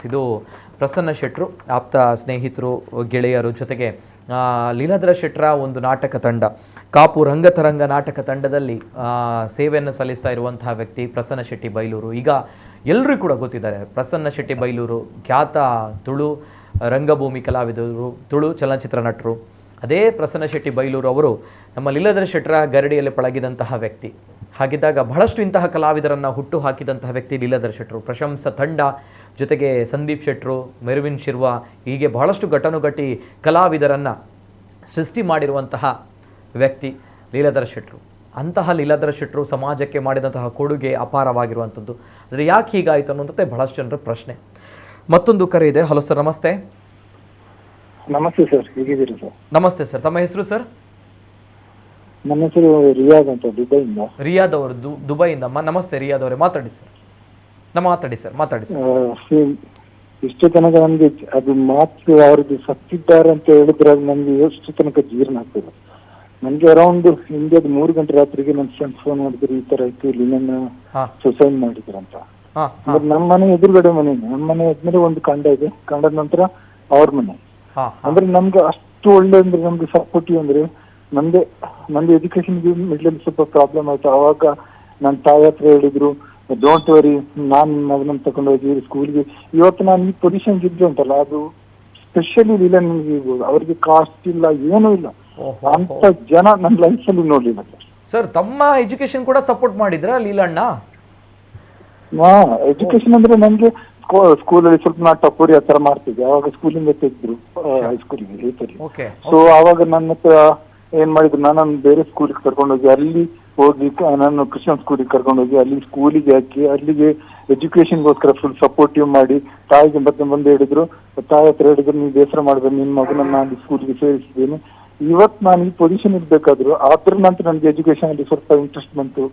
ಇದು ಪ್ರಸನ್ನ ಶೆಟ್ರು ಆಪ್ತ ಸ್ನೇಹಿತರು, ಗೆಳೆಯರು, ಜೊತೆಗೆ ಲೀಲಾಧರ ಶೆಟ್ರ ಒಂದು ನಾಟಕ ತಂಡ, ಕಾಪು ರಂಗತರಂಗ ನಾಟಕ ತಂಡದಲ್ಲಿ ಸೇವೆಯನ್ನು ಸಲ್ಲಿಸ್ತಾ ಇರುವಂತಹ ವ್ಯಕ್ತಿ ಪ್ರಸನ್ನ ಶೆಟ್ಟಿ ಬೈಲೂರು. ಈಗ ಎಲ್ಲರೂ ಕೂಡ ಗೊತ್ತಿದ್ದಾರೆ. ಪ್ರಸನ್ನ ಶೆಟ್ಟಿ ಬೈಲೂರು ಖ್ಯಾತ ತುಳು ರಂಗಭೂಮಿ ಕಲಾವಿದರು, ತುಳು ಚಲನಚಿತ್ರ ನಟರು. ಅದೇ ಪ್ರಸನ್ನ ಶೆಟ್ಟಿ ಬೈಲೂರು ಅವರು ನಮ್ಮ ಲೀಲಾಧರ ಶೆಟ್ರ ಗರಡಿಯಲ್ಲಿ ಪಳಗಿದಂತಹ ವ್ಯಕ್ತಿ. ಹಾಗಿದ್ದಾಗ ಬಹಳಷ್ಟು ಇಂತಹ ಕಲಾವಿದರನ್ನು ಹುಟ್ಟು ಹಾಕಿದಂತಹ ವ್ಯಕ್ತಿ ಲೀಲಾಧರ ಶೆಟ್ರು. ಪ್ರಶಂಸ ತಂಡ, ಜೊತೆಗೆ ಸಂದೀಪ್ ಶೆಟ್ರು, ಮೆರ್ವಿನ್ ಶಿರ್ವಾ, ಹೀಗೆ ಬಹಳಷ್ಟು ಘಟಾನುಘಟಿ ಕಲಾವಿದರನ್ನು ಸೃಷ್ಟಿ ಮಾಡಿರುವಂತಹ ವ್ಯಕ್ತಿ ಲೀಲಾಧರ ಶೆಟ್ರು. ಅಂತಹ ಲೀಲಾಧರ ಶೆಟ್ರು ಸಮಾಜಕ್ಕೆ ಮಾಡಿದಂತಹ ಕೊಡುಗೆ ಅಪಾರವಾಗಿರುವಂಥದ್ದು. ಆದರೆ ಯಾಕೆ ಹೀಗಾಯಿತು ಅನ್ನೋಂಥದ್ದೇ ಬಹಳಷ್ಟು ಜನರ ಪ್ರಶ್ನೆ. ಮತ್ತೊಂದು ಕರೆ ಇದೆ. ಹಲೋ ಸರ್, ನಮಸ್ತೆ. ನಮಸ್ತೆ ಸರ್, ಹೇಗಿದ್ದೀರಿ ಸರ್? ನಮಸ್ತೆ ಸರ್, ತಮ್ಮ ಹೆಸರು ಸರ್? ನನ್ನ ಹೆಸರು ರಿಯಾದ್ ಅಂತ, ದುಬೈಯಿಂದ. ರಿಯಾದ್ ಅವರು ದುಬೈಯಿಂದ. ನಮಸ್ತೆ ರಿಯಾದ್ ಅವರೇ, ಮಾತಾಡಿ ಸರ್. ಮಾತಾಡಿ ಸರ್. ಇಷ್ಟು ತನಕ ನಮ್ಗೆ ಅದು ಮಾತು ಅವ್ರದ್ದು ಸತ್ತಿದ್ದಾರೆ ಅಂತ ಹೇಳಿದ್ರೆ ನಮ್ಗೆ ಎಷ್ಟು ತನಕ ಜೀರ್ಣ ಆಗ್ತದೆ. ನನ್ಗೆ ಅರೌಂಡ್ ಇಂಡಿಯಾದ 3 ಗಂಟೆ ರಾತ್ರಿಗೆ ನನ್ನ ಫ್ರೆಂಡ್ಸ್ ಫೋನ್ ಮಾಡಿದ್ರು, ಈ ತರ ಇತ್ತು, ಲಿನನ್ ಸುಸೈಡ್ ಮಾಡಿದ್ರಂತ. ನಮ್ಮ ಮನೆ ಎದುರುಗಡೆ ಮನೆ, ನಮ್ಮ ಮನೆ ಆದ್ಮೇಲೆ ಒಂದು ಕಂಡ ಇದೆ, ಕಂಡದ ನಂತರ ಅವ್ರ ಮನೆ. ಅಂದ್ರೆ ನಮ್ಗೆ ಅಷ್ಟು ಒಳ್ಳೆ ಅಂದ್ರೆ ನಮ್ಗೆ ಸಪೋರ್ಟಿವ್ ಅಂದ್ರೆ ನಂದು ಎಜುಕೇಶನ್ ಮಿಡ್ಲಲ್ಲಿ ಸ್ವಲ್ಪ ಪ್ರಾಬ್ಲಮ್ ಆಯ್ತು. ಅವಾಗ ನನ್ನ ತಾಯಿ ಹತ್ರ ಹೇಳಿದ್ರು, ಡೋಂಟ್ ವರಿ, ನಾನ್ ಮಗನನ್ನ ತಗೊಂಡು ಹೋಗಿ ಸ್ಕೂಲ್ಗೆ. ಇವತ್ತು ನಾನು ಈ ಪೊಸಿಷನ್ ಇದ್ರೆ ಉಂಟಲ್ಲ, ಅದು ಸ್ಪೆಷಲಿ ಲೀಲನ್ ಇರ್ಬೋದು. ಅವ್ರಿಗೆ ಕಾಸ್ಟ್ ಇಲ್ಲ, ಏನೂ ಇಲ್ಲ. ಅಂತ ಜನ ನನ್ನ ಲೈಫ್ ಅಲ್ಲಿ ನೋಡ್ಲಿಲ್ಲ ಸರ್. ತಮ್ಮ ಎಜುಕೇಶನ್ ಕೂಡ ಸಪೋರ್ಟ್ ಮಾಡಿದ್ರ ಲೀಲಣ್ಣ? ಎಜುಕೇಶನ್ ಅಂದ್ರೆ ನನ್ಗೆ ಸ್ಕೂಲಲ್ಲಿ ಸ್ವಲ್ಪ ನಾ ಟಪೋರಿ ಆ ತರ ಮಾಡ್ತಿದ್ದೆ. ಅವಾಗ ಸ್ಕೂಲಿಂದ ತೆಗೆದ್ರು ಹೈಸ್ಕೂಲಿಗೆ. ಸೊ ಅವಾಗ ನನ್ನ ಹತ್ರ ಏನ್ ಮಾಡಿದ್ರು, ನಾನು ಬೇರೆ ಸ್ಕೂಲಿಗೆ ಕರ್ಕೊಂಡೋಗಿ, ಅಲ್ಲಿ ಹೋಗಿ ನಾನು ಕ್ರಿಶ್ಚಿಯನ್ ಸ್ಕೂಲಿಗೆ ಕರ್ಕೊಂಡೋಗಿ ಅಲ್ಲಿ ಸ್ಕೂಲಿಗೆ ಹಾಕಿ ಅಲ್ಲಿಗೆ ಎಜುಕೇಶನ್ಗೋಸ್ಕರ ಫುಲ್ ಸಪೋರ್ಟಿವ್ ಮಾಡಿ, ತಾಯಿಗೆ ಬಂದು ಹೇಳಿದ್ರು, ತಾಯಿ ಹತ್ರ ಹೇಳಿದ್ರು, ನೀವು ಬೇಸರ ಮಾಡ್ಬೇಕು, ನಿನ್ನ ಮಗನನ್ನ ನಾನು ಸ್ಕೂಲಿಗೆ ಸೇರಿಸಿದ್ದೀನಿ. ಇವತ್ತು ನಾನು ಈ ಪೊಸಿಷನ್ ಇರ್ಬೇಕಾದ್ರು ಅದ್ರ ನಂತರ ನನ್ಗೆ ಎಜುಕೇಶನ್ ಅಲ್ಲಿ ಸ್ವಲ್ಪ ಇಂಟ್ರೆಸ್ಟ್ ಬಂತು.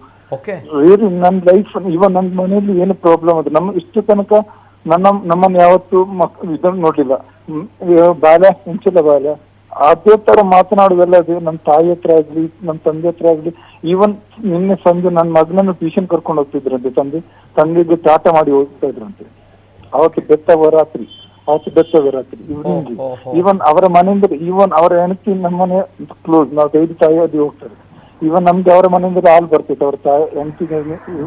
ನನ್ನ ಲೈಫ್ ಇವನ್ ನನ್ನ ಮನೆಯಲ್ಲಿ ಏನು ಪ್ರಾಬ್ಲಮ್ ಅದು, ಇಷ್ಟು ತನಕ ನಮ್ಮನ್ನ ಯಾವತ್ತು ಇದನ್ನ ನೋಡ್ಲಿಲ್ಲ. ಬಾಲ್ಯ ಮುಂಚೆಲ್ಲ ಬಾಲ್ಯ ಅದೇ ತರ ಮಾತನಾಡುದಲ್ಲ. ಅದು ನಮ್ಮ ತಾಯಿ ಹತ್ರ ಆಗ್ಲಿ, ನಮ್ಮ ತಂದೆ ಹತ್ರ ಆಗ್ಲಿ. ಈವನ್ ನಿನ್ನೆ ಸಂಜೆ ನನ್ನ ಮಗನನ್ನು ಟ್ಯೂಷನ್ ಕರ್ಕೊಂಡು ಹೋಗ್ತಿದ್ರಂತೆ. ತಂದೆಗೆ ಟಾಟ ಮಾಡಿ ಹೋಗ್ತಾ ಇದ್ರಂತೆ. ಅವತ್ತು ಬೆತ್ತವರಾತ್ರಿ ಈವ್ನಿಂಗ್. ಈವನ್ ಅವರ ಮನೆಯಿಂದ, ಈವನ್ ಅವರ ಹೆಂಡತಿ ನಮ್ಮನೆ ಕ್ಲೋಸ್, ನಾವು ಡೈಲಿ ತಾಯಿ ಅದು ಹೋಗ್ತಾರೆ. ಈವನ್ ನಮ್ಗೆ ಅವರ ಮನೆಯಿಂದ ಹಾಲು ಬರ್ತಿತ್ತು. ಅವ್ರ ತಾಯಿ ಹೆಂಡತಿಗೆ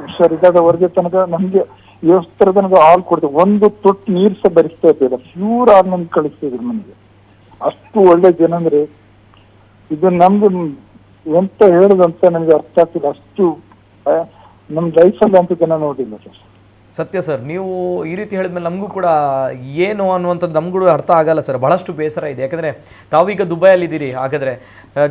ಹುಷಾರಿದ್ದಾದವರೆಗೆ ತನಕ ನಮ್ಗೆ ಎಷ್ಟು ತನಕ ಹಾಲು ಕೊಡ್ತೇವೆ. ಒಂದು ತೊಟ್ಟು ನೀರು ಸಹ ಭರಿಸ್ತಾ ಇರ್ತಿಲ್ಲ, ಪ್ಯೂರ್ ಹಾಲು ನಮ್ಗೆ ಕಳಿಸ್ತಿದ್ರು ನಮ್ಗೆ. ಅಷ್ಟು ಒಳ್ಳೆ ಜನ ಅಂದ್ರೆ ಇದು ನಮ್ಗೆ ಎಂತ ಹೇಳುದಂತ ನಮ್ಗೆ ಅರ್ಥ ಆಗ್ತಿಲ್ಲ. ಅಷ್ಟು ನಮ್ ಲೈಫಲ್ಲಿ ಅಂತ ಜನ ನೋಡಿಲ್ಲ ಸರ್. ಸತ್ಯ ಸರ್, ನೀವು ಈ ರೀತಿ ಹೇಳಿದ್ಮೇಲೆ ನಮಗೂ ಕೂಡ ಏನು ಅನ್ನುವಂಥದ್ದು ನಮಗೂ ಅರ್ಥ ಆಗಲ್ಲ ಸರ್. ಬಹಳಷ್ಟು ಬೇಸರ ಇದೆ. ಯಾಕಂದರೆ ತಾವೀಗ ದುಬೈಯಲ್ಲಿದ್ದೀರಿ, ಹಾಗಾದರೆ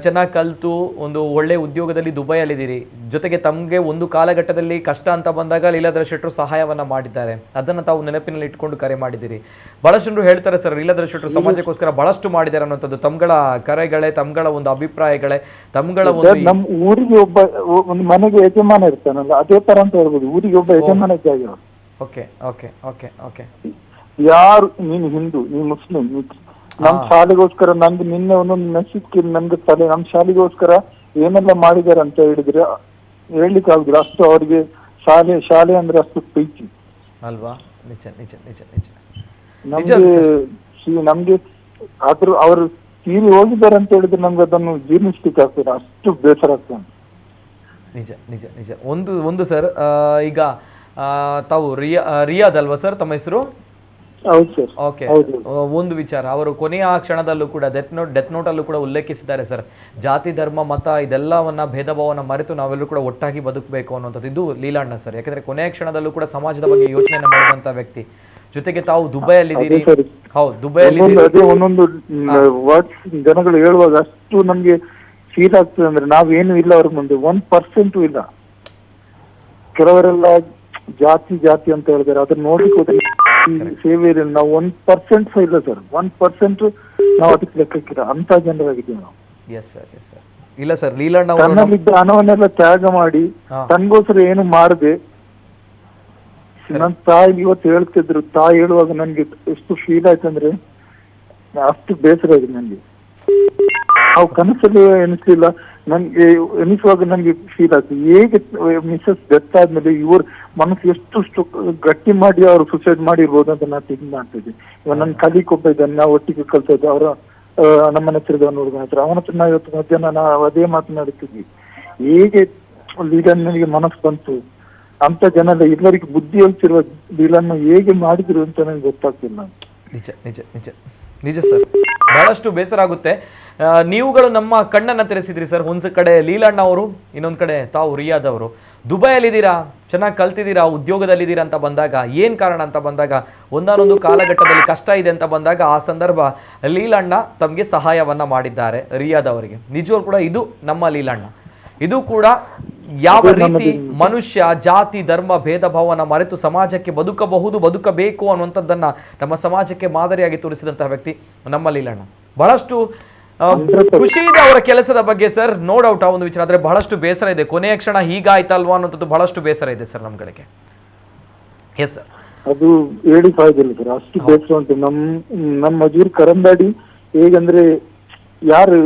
ಚೆನ್ನಾಗಿ ಕಲಿತು ಒಂದು ಒಳ್ಳೆಯ ಉದ್ಯೋಗದಲ್ಲಿ ದುಬೈಯಲ್ಲಿದ್ದೀರಿ. ಜೊತೆಗೆ ತಮಗೆ ಒಂದು ಕಾಲಘಟ್ಟದಲ್ಲಿ ಕಷ್ಟ ಅಂತ ಬಂದಾಗ ಲೀಲಾಧರ ಶೆಟ್ರು ಸಹಾಯವನ್ನು ಮಾಡಿದ್ದಾರೆ. ಅದನ್ನು ತಾವು ನೆನಪಿನಲ್ಲಿ ಇಟ್ಕೊಂಡು ಕರೆ ಮಾಡಿದ್ದೀರಿ. ಬಹಳಷ್ಟು ಜನರು ಹೇಳ್ತಾರೆ ಸರ್, ಲೀಲಾಧರ ಶೆಟ್ರು ಸಮಾಜಕ್ಕೋಸ್ಕರ ಬಹಳಷ್ಟು ಮಾಡಿದ್ದಾರೆ ಅನ್ನೋಂಥದ್ದು. ತಮ್ಗಳ ಕರೆಗಳೇ, ತಮ್ಗಳ ಒಂದು ಅಭಿಪ್ರಾಯಗಳೇ, ತಮ್ಗಳ ಒಂದು ನಮ್ಮ ಊರಿಗೆ ಒಂದು ಮನೆಗೆ ಯಜಮಾನ ಇರ್ತಾನಲ್ಲ, ಅದೇ ತರ ಅಂತ ಹೇಳ್ಬೋದು. ಊರಿಗೆ ಒಬ್ಬ ಯಜಮಾನ ಇದ್ದಾಗ ಯಾರು, ನೀನು ಹಿಂದೂ, ನೀನು ಮುಸ್ಲಿಂ, ನಮ್ ಶಾಲೆಗೋಸ್ಕರ ನಂದು ನಿನ್ನೆ ಒಂದೊಂದು ಮೆಸೇಜ್ ನಮ್ಗೆ ತಲೆ, ನಮ್ ಶಾಲೆಗೋಸ್ಕರ ಏನೆಲ್ಲ ಮಾಡಿದಾರೆ ಅಂತ ಹೇಳಿದ್ರೆ ಹೇಳ್ಲಿಕ್ಕೆ ಆಗುದಿಲ್ಲ. ಅಷ್ಟು ಅವ್ರಿಗೆ ಶಾಲೆ ಅಂದ್ರೆ ಅಷ್ಟು ಪ್ರೀತಿ ಅಲ್ವಾ? ನಮ್ಗೆ ಆದ್ರೂ ಅವರು ತೀರಿ ಹೋಗಿದ್ದಾರೆ ಅಂತ ಹೇಳಿದ್ರೆ ನಮ್ಗೆ ಅದನ್ನು ಜೀರ್ಣಿಸ್ಲಿಕ್ಕೆ ಆಗ್ತದೆ. ಅಷ್ಟು ಬೇಸರ ಆಗ್ತದೆ. ನಿಜ. ಒಂದು ಸರ್, ಈಗ ತಾವು ರಿಯಾದ್ ಅಲ್ವಾ ಸರ್ ತಮ್ಮ ಹೆಸರು? ಓಕೆ. ಒಂದು ವಿಚಾರ, ಅವರು ಕೊನೆಯ ಕ್ಷಣದಲ್ಲೂ ಕೂಡ ಡೆತ್ ನೋಟಲ್ಲೂ ಕೂಡ ಉಲ್ಲೇಖಿಸಿದ್ದಾರೆ ಸರ್, ಜಾತಿ ಧರ್ಮ ಮತ ಇದೆಲ್ಲವನ್ನ ಭೇದ ಭಾವನ ಮರೆತು ನಾವೆಲ್ಲರೂ ಕೂಡ ಒಟ್ಟಾಗಿ ಬದುಕಬೇಕು ಅನ್ನೋಂಥದ್ದು. ಇದು ಲೀಲಾಣ್ಣ ಸರ್. ಯಾಕಂದ್ರೆ ಕೊನೆಯ ಕ್ಷಣದಲ್ಲೂ ಕೂಡ ಸಮಾಜದ ಬಗ್ಗೆ ಯೋಚನೆ ಮಾಡಿದಂತ ವ್ಯಕ್ತಿ. ಜೊತೆಗೆ ತಾವು ದುಬೈಯಲ್ಲಿದ್ದೀರಿ. ಹೌದು, ದುಬೈಯಲ್ಲಿ ಒಂದೊಂದು ವರ್ಡ್ಸ್ ಜನಗಳು ಹೇಳುವಾಗ ಅಷ್ಟು ನಮ್ಗೆ ಫೀಲ್ ಆಗ್ತದೆ. ಅಂದ್ರೆ ನಾವೇನು ಇಲ್ಲ ಅವ್ರ ಮುಂದೆ 1% ಇಲ್ಲ. ಕೆಲವರೆಲ್ಲ ಜಾತಿ ಅಂತ ಹೇಳಿದಾರೆ, ಅದನ್ನ ನೋಡ್ಲಿಕ್ಕೆ ಸೇವೆ ಇದೆ. ನಾವು 1% ಸಹ ಇಲ್ಲ ಸರ್. 1% ನಾವು ಅದಕ್ಕೆ ಲೆಕ್ಕಕ್ಕಿಲ್ಲ. ಅಂತ ಜನರಾಗಿದ್ದೀವಿ ನಾವು. ಇಲ್ಲ ಸರ್, ಲೀಲಾಣ್ಣ ತನ್ನಲ್ಲಿದ್ದ ಹಣವನ್ನೆಲ್ಲ ತ್ಯಾಗ ಮಾಡಿ ತನ್ಗೋಸ್ಕರ ಏನು ಮಾಡದೆ, ನನ್ನ ತಾಯಿ ಇವತ್ತು ಹೇಳ್ತಿದ್ರು. ತಾಯಿ ಹೇಳುವಾಗ ನನ್ಗೆ ಎಷ್ಟು ಫೀಲ್ ಆಯ್ತಂದ್ರೆ ಅಷ್ಟು ಬೇಸರ ಆಗಿದೆ ನನ್ಗೆ. ನಾವು ಕನಸಲ್ಲಿ ಎನಿಸ್ಲಿಲ್ಲ ನನ್ಗೆ ಎನಿಸುವಾಗ ನನ್ಗೆ ಫೀಲ್ ಆಗ್ತದೆ, ಹೇಗೆ ಮಿಸಸ್ ಡೆತ್ ಆದ್ಮೇಲೆ ಇವ್ರ ಮನಸ್ಸು ಎಷ್ಟು ಗಟ್ಟಿ ಮಾಡಿ ಅವ್ರು ಸುಸೈಡ್ ಮಾಡಿರ್ಬೋದು ಅಂತ ನಾನು ಥಿಂಕ್ ಮಾಡ್ತಿದ್ದೆ. ಇವಾಗ ನನ್ನ ಕಲಿಕ್ ಒಬ್ಬ ಇದ್ದಾನೆ, ನಾವು ಒಟ್ಟಿಗೆ ಕಲ್ತದ್ದು, ಅವರ ನಮ್ಮನೆ ಹತ್ತಿರದ ಹುಡುಗನ ಹತ್ರ, ಅವನ ಹತ್ರ ನಾವು ಇವತ್ತು ಮಧ್ಯಾಹ್ನ ನಾವು ಅದೇ ಮಾತನಾಡುತ್ತಿದ್ವಿ. ಹೇಗೆ ಲೀಲನ್ನಿಗೆ ಮನಸ್ಸು ಬಂತು ಅಂತ ಜನ ಎಲ್ಲರಿಗೂ ಬುದ್ಧಿ ಹೇಳ್ತಿರುವ ಲೀಲನ್ನು ಹೇಗೆ ಮಾಡಿದ್ರು ಅಂತ ನನಗೆ ಗೊತ್ತಾಗ್ತಿಲ್ಲ. ನಿಜ ನಿಜ ನಿಜ ನಿಜ ಸರ್, ಬಹಳಷ್ಟು ಬೇಸರ ಆಗುತ್ತೆ. ನೀವುಗಳು ನಮ್ಮ ಕಣ್ಣನ್ನ ತೆರೆಸಿದ್ರಿ ಸರ್. ಒಂದು ಕಡೆ ಲೀಲಣ್ಣ ಅವರು, ಇನ್ನೊಂದು ಕಡೆ ತಾವು ರಿಯಾದ್ ಅವರು. ದುಬೈಯಲ್ಲಿದ್ದೀರಾ, ಚೆನ್ನಾಗಿ ಕಲ್ತಿದ್ದೀರಾ, ಉದ್ಯೋಗದಲ್ಲಿದ್ದೀರಾ ಅಂತ ಬಂದಾಗ ಏನು ಕಾರಣ ಅಂತ ಬಂದಾಗ, ಒಂದಾನೊಂದು ಕಾಲಘಟ್ಟದಲ್ಲಿ ಕಷ್ಟ ಇದೆ ಅಂತ ಬಂದಾಗ ಆ ಸಂದರ್ಭ ಲೀಲಣ್ಣ ತಮಗೆ ಸಹಾಯವನ್ನ ಮಾಡಿದ್ದಾರೆ ರಿಯಾದ್ ಅವರಿಗೆ. ನಿಜವಾಗ್ಲೂ ಕೂಡ ಇದು ನಮ್ಮ ಲೀಲಣ್ಣ. ಇದು ಕೂಡ ಯಾವ ರೀತಿ ಮನುಷ್ಯ ಜಾತಿ ಧರ್ಮ ಭೇದ ಭಾವನ ಮರೆತು ಸಮಾಜಕ್ಕೆ ಬದುಕಬಹುದು, ಬದುಕಬೇಕು ಅನ್ನುವಂಥದ್ದನ್ನ ನಮ್ಮ ಸಮಾಜಕ್ಕೆ ಮಾದರಿಯಾಗಿ ತೋರಿಸಿದಂತಹ ವ್ಯಕ್ತಿ ನಮ್ಮ ಲೀಲಣ್ಣ. ಬಹಳಷ್ಟು ಖುಷಿ ಇದೆ ಅವರ ಕೆಲಸದ ಬಗ್ಗೆ ಸರ್, ನೋ ಡೌಟ್ ಆ ಒಂದು ವಿಚಾರ. ಆದ್ರೆ ಬಹಳಷ್ಟು ಬೇಸರ ಇದೆ, ಕೊನೆಯ ಕ್ಷಣ ಹೀಗಾಯ್ತಲ್ವಾ ಅನ್ನೋಂಥದ್ದು ಬಹಳಷ್ಟು ಬೇಸರ ಇದೆ ಸರ್ ನಮ್ಗಳಿಗೆ. ಎಸ್ ಸರ್, ಅದು ಹೇಳಿ ಸಾಯೋದಿಲ್ಲ ಸರ್, ಅಷ್ಟು ಬೇಸರ ಉಂಟು. ನಮ್ಮ ಮಜೂರ್ ಕರಂದಾಡಿ ಹೇಗಂದ್ರೆ ಯಾರು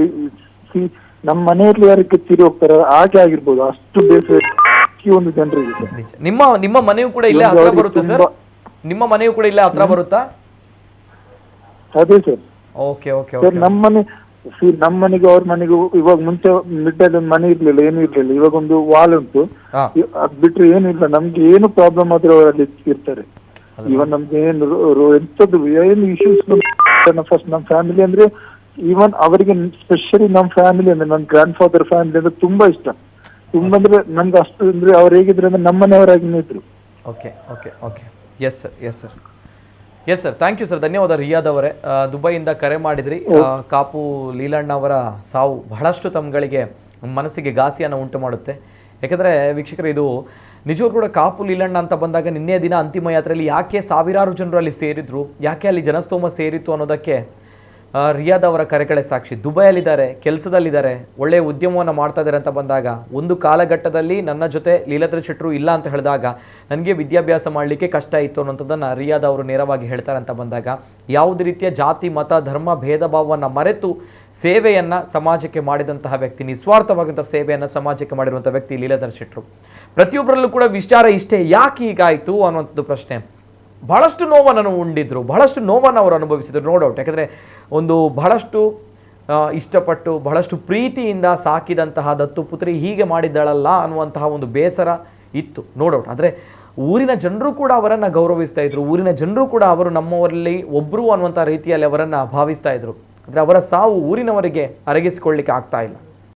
ನಮ್ಮ ಮನೆಯಲ್ಲಿ ಯಾರಕ್ಕೆ ತೀರಿ ಹೋಗ್ತಾರ ಹಾಗೆ ಆಗಿರ್ಬೋದು, ಅಷ್ಟು ಬೇಸರ ಒಂದು ಜನರಿಗೆ. ನಿಮ್ಮ ಮನೆಯೂ ಕೂಡ ಇಲ್ಲೇ ಹತ್ರ ಬರುತ್ತೆ ಸರ್? ನಿಮ್ಮ ಮನೆಯೂ ಕೂಡ ಇಲ್ಲೇ ಹತ್ರ ಬರುತ್ತಾ? ಅದೇ ಸರ್. ಓಕೆ ಓಕೆ ಸರ್, ನಮ್ಮ ಮನೆಗೆ ಅವ್ರ ಮನೆಗೂ ಇವಾಗ ಮುಂಚೆ ಮಿಡ್ಡಲ್ಲಿ ಒಂದು ಮನೆ ಇರ್ಲಿಲ್ಲ, ಏನು ಇರ್ಲಿಲ್ಲ. ಇವಾಗ ಒಂದು ವಾಲ್ ಉಂಟು, ಅದ್ ಬಿಟ್ರೆ ಏನು ಇಲ್ಲ. ನಮ್ಗೆ ಏನು ಪ್ರಾಬ್ಲಮ್ ಆದ್ರೆ ಅವರಲ್ಲಿ ಇರ್ತಾರೆ. ಇವನ್ ನಮ್ಗೆ ಎಂತದ್ದು ಏನು ಇಶ್ಯೂಸ್ ಫಸ್ಟ್ ನಮ್ಮ ಫ್ಯಾಮಿಲಿ ಅಂದ್ರೆ, ಈವನ್ ಅವರಿಗೆ ಸ್ಪೆಷಲಿ ನಮ್ಮ ಫ್ಯಾಮಿಲಿ ಅಂದ್ರೆ ನನ್ನ ಗ್ರ್ಯಾಂಡ್ ಫಾದರ್ ಫ್ಯಾಮಿಲಿ ಅಂದ್ರೆ ತುಂಬಾ ಇಷ್ಟ. ತುಂಬಾ ಅಂದ್ರೆ ನಮ್ಗೆ ಅಷ್ಟು ಅಂದ್ರೆ ಅವ್ರು ಹೇಗಿದ್ರೆ ಅಂದ್ರೆ ನಮ್ಮನೆಯವರಾಗಿನೇ ಇದ್ರು. Okay okay okay, yes sir yes sir yes sir, thank you sir, ಧನ್ಯವಾದ ರಿಯಾದ್ ಅವರೇ. ದುಬೈಯಿಂದ ಕರೆ ಮಾಡಿದ್ರಿ. ಕಾಪು ಲೀಲಣ್ಣ ಅವರ ಸಾವು ಬಹಳಷ್ಟು ತಮ್ಗಳಿಗೆ ಮನಸ್ಸಿಗೆ ಘಾಸಿಯನ್ನು ಉಂಟು ಮಾಡುತ್ತೆ. ಯಾಕಂದರೆ ವೀಕ್ಷಕರು, ಇದು ನಿಜವೂ ಕೂಡ ಕಾಪು ಲೀಲಣ್ಣ ಅಂತ ಬಂದಾಗ ನಿನ್ನೆ ದಿನ ಅಂತಿಮ ಯಾತ್ರೆಯಲ್ಲಿ ಯಾಕೆ ಸಾವಿರಾರು ಜನರು ಅಲ್ಲಿ ಸೇರಿದ್ರು, ಯಾಕೆ ಅಲ್ಲಿ ಜನಸ್ತೋಮ ಸೇರಿತ್ತು ಅನ್ನೋದಕ್ಕೆ ರಿಯಾದ್ ಅವರ ಕರೆಗಳೇ ಸಾಕ್ಷಿ. ದುಬೈಯಲ್ಲಿದ್ದಾರೆ, ಕೆಲಸದಲ್ಲಿದ್ದಾರೆ, ಒಳ್ಳೆಯ ಉದ್ಯಮವನ್ನು ಮಾಡ್ತಾ ಇದ್ದಾರೆ ಅಂತ ಬಂದಾಗ, ಒಂದು ಕಾಲಘಟ್ಟದಲ್ಲಿ ನನ್ನ ಜೊತೆ ಲೀಲಾಧರ ಶೆಟ್ರು ಇಲ್ಲ ಅಂತ ಹೇಳಿದಾಗ ನನಗೆ ವಿದ್ಯಾಭ್ಯಾಸ ಮಾಡಲಿಕ್ಕೆ ಕಷ್ಟ ಇತ್ತು ಅನ್ನೋಂಥದ್ದನ್ನು ರಿಯಾದ್ ಅವರು ನೇರವಾಗಿ ಹೇಳ್ತಾರೆ ಅಂತ ಬಂದಾಗ, ಯಾವುದೇ ರೀತಿಯ ಜಾತಿ ಮತ ಧರ್ಮ ಭೇದ ಭಾವವನ್ನು ಮರೆತು ಸೇವೆಯನ್ನು ಸಮಾಜಕ್ಕೆ ಮಾಡಿದಂತಹ ವ್ಯಕ್ತಿ, ನಿಸ್ವಾರ್ಥವಾದಂಥ ಸೇವೆಯನ್ನು ಸಮಾಜಕ್ಕೆ ಮಾಡಿರುವಂಥ ವ್ಯಕ್ತಿ ಲೀಲಾಧರ ಶೆಟ್ರು. ಪ್ರತಿಯೊಬ್ಬರಲ್ಲೂ ಕೂಡ ವಿಚಾರ ಇಷ್ಟೇ, ಯಾಕೆ ಹೀಗಾಯಿತು ಅನ್ನುವಂಥದ್ದು ಪ್ರಶ್ನೆ. ಬಹಳಷ್ಟು ನೋವನ್ನು ಉಂಡಿದ್ರು, ಬಹಳಷ್ಟು ನೋವನ್ನು ಅವರು ಅನುಭವಿಸಿದ್ರು, ನೋ ಡೌಟ್. ಯಾಕಂದರೆ ಒಂದು ಬಹಳಷ್ಟು ಇಷ್ಟಪಟ್ಟು ಬಹಳಷ್ಟು ಪ್ರೀತಿಯಿಂದ ಸಾಕಿದಂತಹ ದತ್ತುಪುತ್ರಿ ಹೀಗೆ ಮಾಡಿದ್ದಾಳಲ್ಲ ಅನ್ನುವಂತಹ ಒಂದು ಬೇಸರ ಇತ್ತು, ನೋ ಡೌಟ್. ಆದರೆ ಊರಿನ ಜನರು ಕೂಡ ಅವರನ್ನು ಗೌರವಿಸ್ತಾ ಇದ್ರು, ಊರಿನ ಜನರು ಕೂಡ ಅವರು ನಮ್ಮವರಲ್ಲಿ ಒಬ್ಬರು ಅನ್ನುವಂಥ ರೀತಿಯಲ್ಲಿ ಅವರನ್ನು ಭಾವಿಸ್ತಾ ಇದ್ರು. ಆದರೆ ಅವರ ಸಾವು ಊರಿನವರಿಗೆ ಅರಗಿಸಿಕೊಳ್ಳಿಕ್ಕೆ ಆಗ್ತಾ ಇಲ್ಲ.